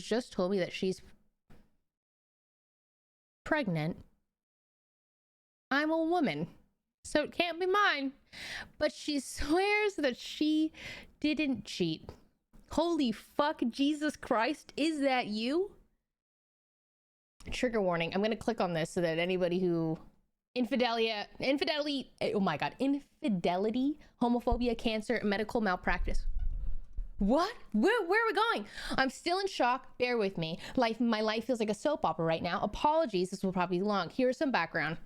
just told me that she's pregnant. I'm a woman, so it can't be mine. But she swears that she didn't cheat. Holy fuck, Jesus Christ, is that you? Trigger warning. I'm gonna click on this so that anybody who infidelity, oh my god, infidelity, homophobia, cancer, medical malpractice. What? Where are we going? I'm still in shock. Bear with me. My life feels like a soap opera right now. Apologies, this will probably be long. Here's some background.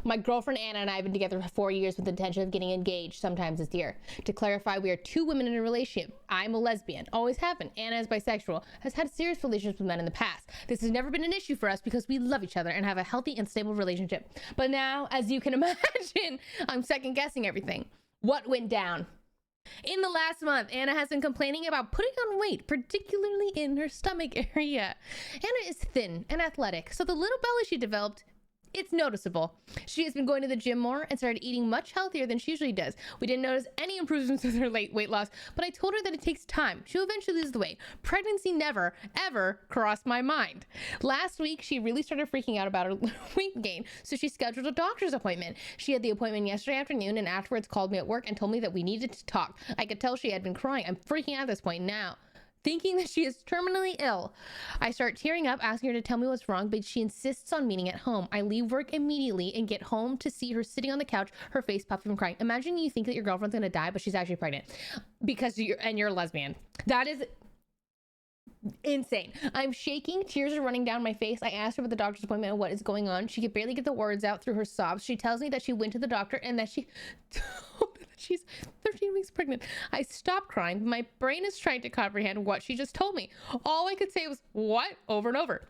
My girlfriend Anna and I have been together for 4 years with the intention of getting engaged sometimes this year. To clarify, we are 2 women in a relationship. I'm a lesbian, always have been. Anna is bisexual, has had serious relationships with men in the past. This has never been an issue for us because we love each other and have a healthy and stable relationship. But now, as you can imagine, I'm second guessing everything. What went down? In the last month, Anna has been complaining about putting on weight, particularly in her stomach area. Anna is thin and athletic, so the little belly she developed, it's noticeable. She has been going to the gym more and started eating much healthier than she usually does. We didn't notice any improvements with her late weight loss, but I told her that it takes time. She'll eventually lose the weight. Pregnancy never, ever crossed my mind. Last week, she really started freaking out about her weight gain, so she scheduled a doctor's appointment. She had the appointment yesterday afternoon and afterwards called me at work and told me that we needed to talk. I could tell she had been crying. I'm freaking out at this point now, thinking that she is terminally ill. I start tearing up, asking her to tell me what's wrong, but she insists on meeting at home. I leave work immediately and get home to see her sitting on the couch, her face puffed from crying. Imagine you think that your girlfriend's gonna die, but she's actually pregnant because you're a lesbian. That is insane. I'm shaking, tears are running down my face. I asked her about the doctor's appointment and what is going on. She could barely get the words out through her sobs. She tells me that she went to the doctor and that she told me that she's 13 weeks pregnant. I stopped crying. My brain is trying to comprehend what she just told me. All I could say was, what? Over and over.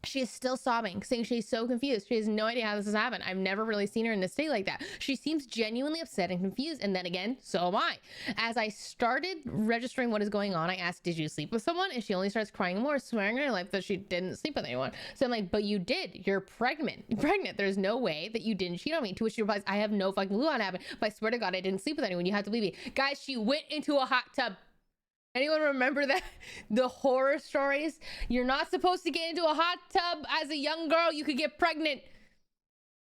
She is still sobbing, saying she's so confused. She has no idea how this has happened. I've never really seen her in this state like that. She seems genuinely upset and confused, and then again, so am I. As I started registering what is going on, I asked, did you sleep with someone? And she only starts crying more, swearing in her life that she didn't sleep with anyone. So I'm like, but you did. You're pregnant. There's no way that you didn't cheat on me. To which she replies, I have no fucking clue what happened, but I swear to God, I didn't sleep with anyone. You have to believe me. Guys, she went into a hot tub. Anyone remember that? The horror stories? You're not supposed to get into a hot tub as a young girl. You could get pregnant.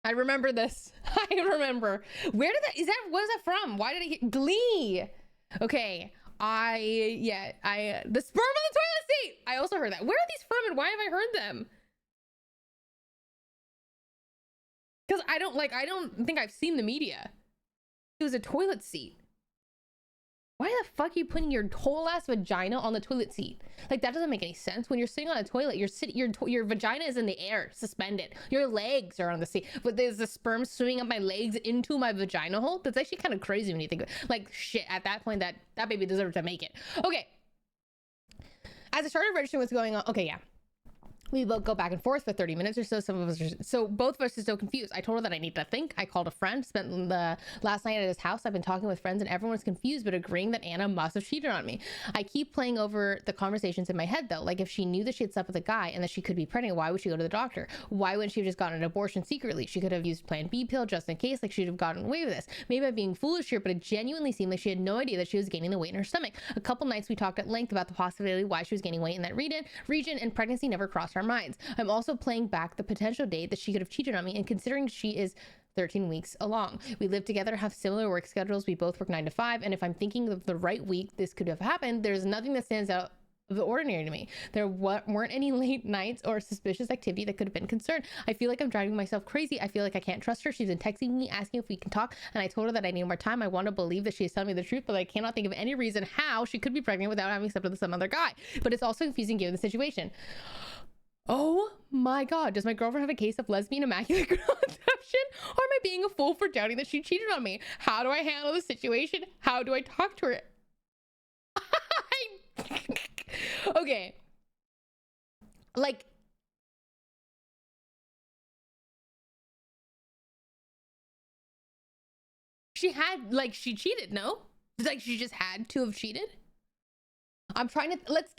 I remember this. I remember. Where did that, what is that from? Why did I get Glee? Okay. The sperm on the toilet seat. I also heard that. Where are these from and why have I heard them? Because I don't think I've seen the media. It was a toilet seat. Why the fuck are you putting your whole ass vagina on the toilet seat? Like, that doesn't make any sense. When you're sitting on a toilet, your vagina is in the air, suspended. Your legs are on the seat, but there's the sperm swimming up my legs into my vagina hole. That's actually kind of crazy when you think of it. Like, shit, at that point, that baby deserves to make it. Okay. As I started registering what's going on, okay, yeah. We both go back and forth for 30 minutes or so. Both of us are so confused. I told her that I need to think. I called a friend, spent the last night at his house. I've been talking with friends and everyone's confused, but agreeing that Anna must have cheated on me. I keep playing over the conversations in my head though. Like, if she knew that she had slept with a guy and that she could be pregnant, why would she go to the doctor? Why wouldn't she have just gotten an abortion secretly? She could have used Plan B pill just in case, like she'd have gotten away with this. Maybe I'm being foolish here, but it genuinely seemed like she had no idea that she was gaining the weight in her stomach. A couple nights we talked at length about the possibility why she was gaining weight in that region, and pregnancy never crossed our minds. I'm also playing back the potential date that she could have cheated on me, and considering she is 13 weeks along. We live together, have similar work schedules. We both work 9 to 5. And if I'm thinking of the right week this could have happened, there's nothing that stands out of the ordinary to me. There weren't any late nights or suspicious activity that could have been concerned. I feel like I'm driving myself crazy. I feel like I can't trust her. She's been texting me, asking if we can talk. And I told her that I need more time. I want to believe that she is telling me the truth, but I cannot think of any reason how she could be pregnant without having slept with some other guy. But it's also confusing given the situation. Oh my God, does my girlfriend have a case of lesbian immaculate conception? Or am I being a fool for doubting that she cheated on me? How do I handle the situation? How do I talk to her? Okay. Like, she cheated, no? Like, she just had to have cheated? I'm trying to, let's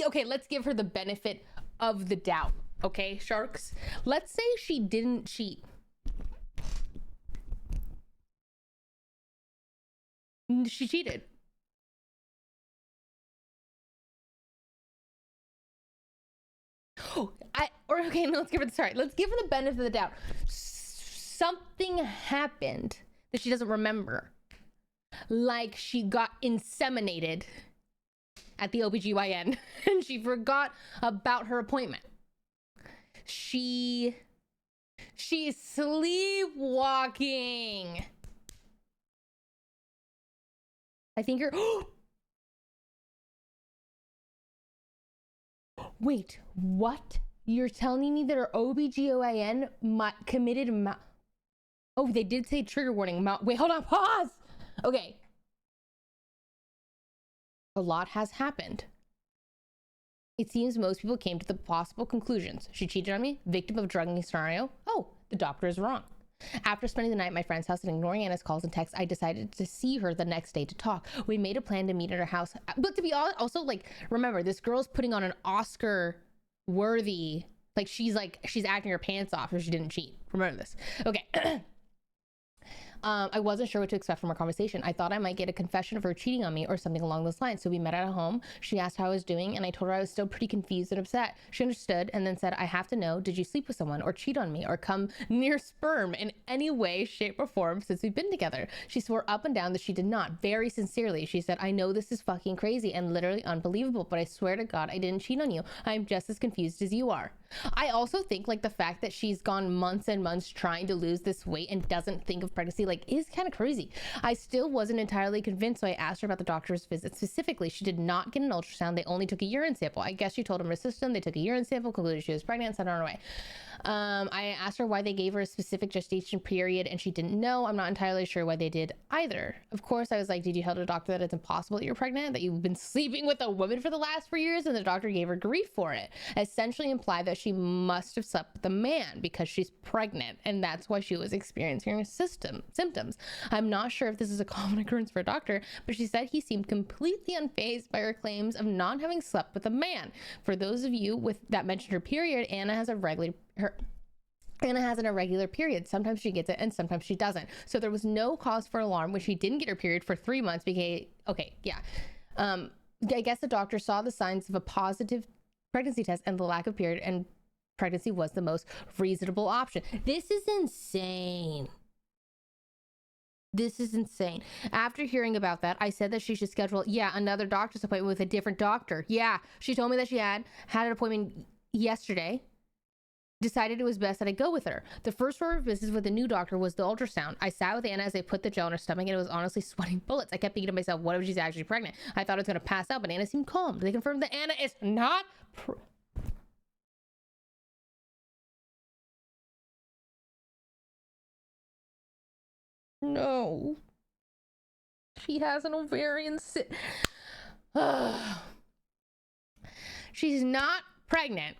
give her the benefit of the doubt. Okay, sharks. Let's say she didn't cheat. She cheated. Okay, no, let's give her let's give her the benefit of the doubt. Something happened that she doesn't remember. Like she got inseminated at the OBGYN and she forgot about her appointment. She's sleepwalking. I think you're wait, what? You're telling me that her OBGYN committed oh, they did say trigger warning. Wait, hold on, pause. Okay. A lot has happened. It seems most people came to the possible conclusions. She cheated on me, victim of drugging scenario. Oh, the doctor is wrong. After spending the night at my friend's house and ignoring Anna's calls and texts, I decided to see her the next day to talk. We made a plan to meet at her house. But to be honest, also, like, remember, this girl's putting on an Oscar-worthy, like, she's acting her pants off if she didn't cheat. Remember this. Okay. I wasn't sure what to expect from our conversation. I thought I might get a confession of her cheating on me or something along those lines. So we met at home. She asked how I was doing, and I told her I was still pretty confused and upset. She understood and then said, I have to know, did you sleep with someone or cheat on me or come near sperm in any way, shape, or form since we've been together? She swore up and down that she did not. Very sincerely, she said, I know this is fucking crazy and literally unbelievable, but I swear to God, I didn't cheat on you. I'm just as confused as you are. I also think like the fact that she's gone months and months trying to lose this weight and doesn't think of pregnancy like is kind of crazy. I still wasn't entirely convinced, so I asked her about the doctor's visit specifically. She did not get an ultrasound. They only took a urine sample. I guess she told them her system. They took a urine sample, concluded she was pregnant, and sent her on her way. I asked her why they gave her a specific gestation period, and she didn't know. I'm not entirely sure why they did either. Of course, I was like, did you tell the doctor that it's impossible that you're pregnant, that you've been sleeping with a woman for the last 4 years? And the doctor gave her grief for it, essentially implied that she must have slept with a man because she's pregnant, and that's why she was experiencing her symptoms. I'm not sure if this is a common occurrence for a doctor, but she said he seemed completely unfazed by her claims of not having slept with a man. For those of you that mentioned her period, Anna has an irregular period. Sometimes she gets it and sometimes she doesn't. So there was no cause for alarm when she didn't get her period for 3 months. I guess the doctor saw the signs of a positive pregnancy test and the lack of period, and pregnancy was the most reasonable option. This is insane. This is insane. After hearing about that, I said that she should schedule, another doctor's appointment with a different doctor. Yeah, she told me that she had an appointment yesterday. Decided it was best that I go with her. The first order of business with the new doctor was the ultrasound. I sat with Anna as they put the gel in her stomach, and it was honestly sweating bullets. I kept thinking to myself, what if she's actually pregnant? I thought I was going to pass out, but Anna seemed calm. They confirmed that Anna is not No. She has an ovarian She's not pregnant.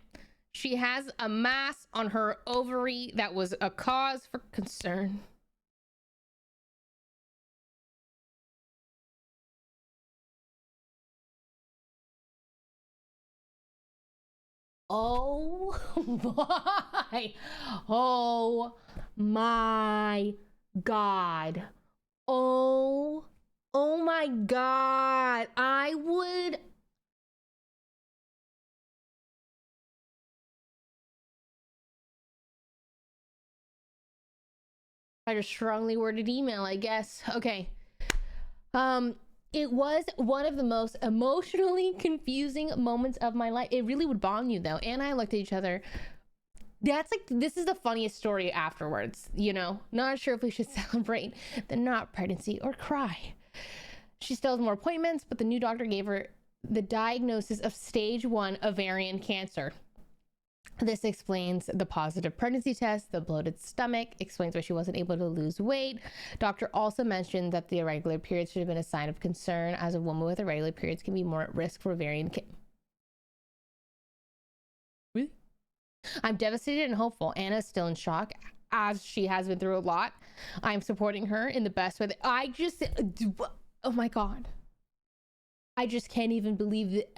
She has a mass on her ovary that was a cause for concern. Oh my. Oh my God. Oh my God. I just strongly worded email, I guess. Okay. It was one of the most emotionally confusing moments of my life. It really would bomb you though. And I looked at each other. That's like, this is the funniest story afterwards, you know? Not sure if we should celebrate the not pregnancy or cry. She still has more appointments, but the new doctor gave her the diagnosis of stage 1 ovarian cancer. This explains the positive pregnancy test, the bloated stomach, explains why she wasn't able to lose weight. Doctor also mentioned that the irregular periods should have been a sign of concern, as a woman with irregular periods can be more at risk for ovarian cancer. Really? I'm devastated and hopeful. Anna is still in shock, as she has been through a lot. I'm supporting her in the best way. Oh my God. I just can't even believe that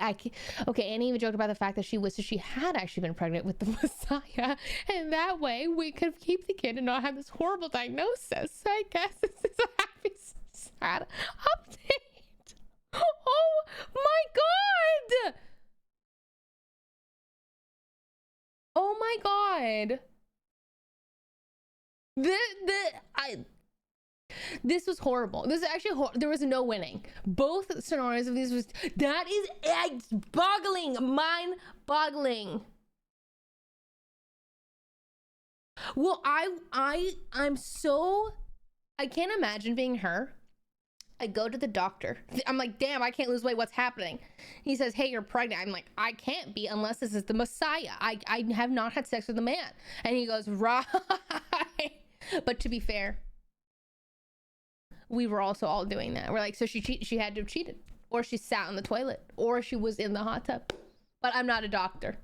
okay, Annie even joked about the fact that she wishes she had actually been pregnant with the Messiah, and that way we could keep the kid and not have this horrible diagnosis. I guess this is a happy, sad update. Oh my God! my god. This was horrible. This is actually there was no winning. Both scenarios of these was that is boggling, mind-boggling. Well, I'm so I can't imagine being her. I go to the doctor. I'm like, damn, I can't lose weight. What's happening? He says, hey, you're pregnant. I'm like, I can't be unless this is the Messiah. I have not had sex with a man. And he goes, right. But to be fair, we were also all doing that. We're like, so she had to have cheated, or she sat on the toilet, or she was in the hot tub. But I'm not a doctor.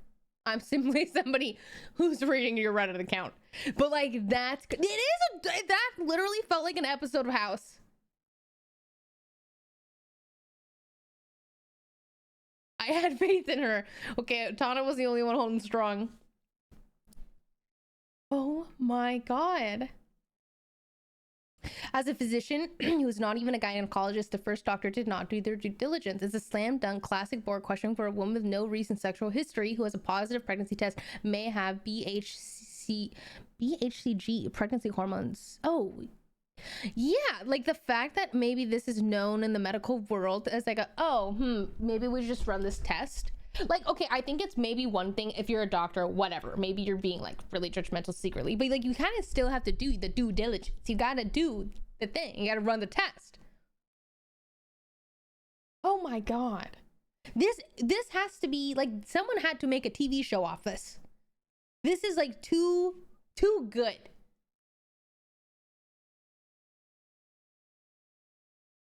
I'm simply somebody who's reading your Reddit account. But like, that literally felt like an episode of House. I had faith in her. Okay, Tana was the only one holding strong. Oh my god. As a physician who is not even a gynecologist, the first doctor did not do their due diligence. It's a slam dunk classic board question for a woman with no recent sexual history who has a positive pregnancy test may have BHCG, pregnancy hormones. Oh, yeah, like the fact that maybe this is known in the medical world as like maybe we just run this test. Like, okay, I think it's maybe one thing if you're a doctor, whatever, maybe you're being like really judgmental secretly, but like you kind of still have to do the due diligence. You gotta do the thing. You gotta run the test. Oh my god, this has to be like someone had to make a TV show off this. This is like too good.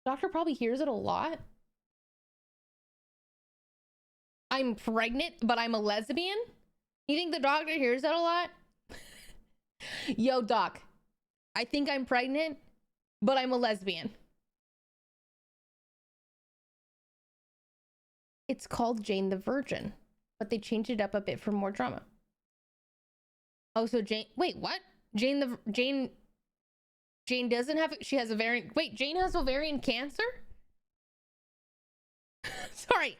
Doctor probably hears it a lot. I'm pregnant, but I'm a lesbian? You think the doctor hears that a lot? Yo, doc, I think I'm pregnant, but I'm a lesbian. It's called Jane the Virgin, but they changed it up a bit for more drama. Oh, so Jane, wait, what? Jane doesn't have, she has ovarian, wait, Jane has ovarian cancer? Sorry.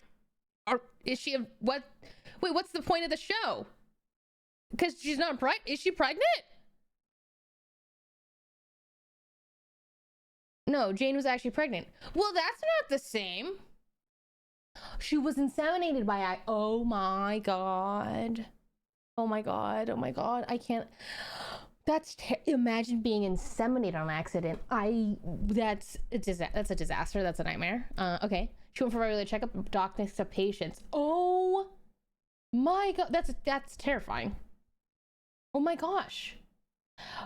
Is she what? Wait, what's the point of the show? Because she's not pregnant. Is she pregnant? No, Jane was actually pregnant. Well, that's not the same. She was inseminated by oh my god. Oh my god. Oh my god. I can't. Imagine being inseminated on accident. That's a disaster. That's a nightmare. Okay. She went for a regular checkup. Doc next to patients. Oh my god. That's terrifying. Oh my gosh.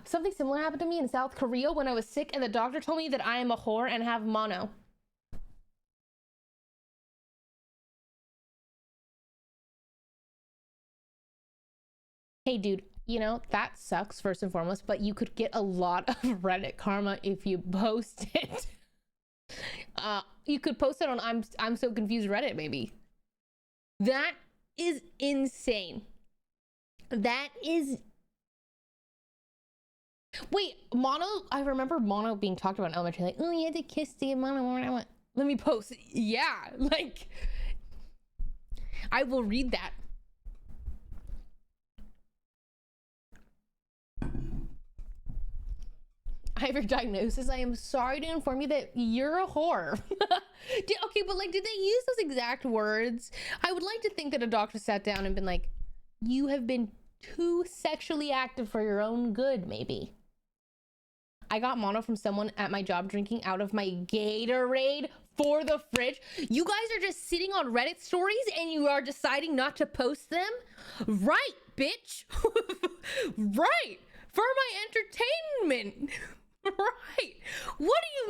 Something similar happened to me in South Korea when I was sick and the doctor told me that I am a whore and have mono. Hey dude, you know, that sucks first and foremost, but you could get a lot of Reddit karma if you post it. You could post it on I'm so confused Reddit, maybe. That is insane. That is. Wait, mono. I remember mono being talked about in elementary. Like, oh, you had to kiss to get mono. Let me post. Yeah, like I will read that. I have your diagnosis. I am sorry to inform you that you're a whore. Okay, but like, did they use those exact words? I would like to think that a doctor sat down and been like, you have been too sexually active for your own good, maybe. I got mono from someone at my job drinking out of my Gatorade for the fridge. You guys are just sitting on Reddit stories and you are deciding not to post them? Right, bitch. Right. For my entertainment. Right. What do you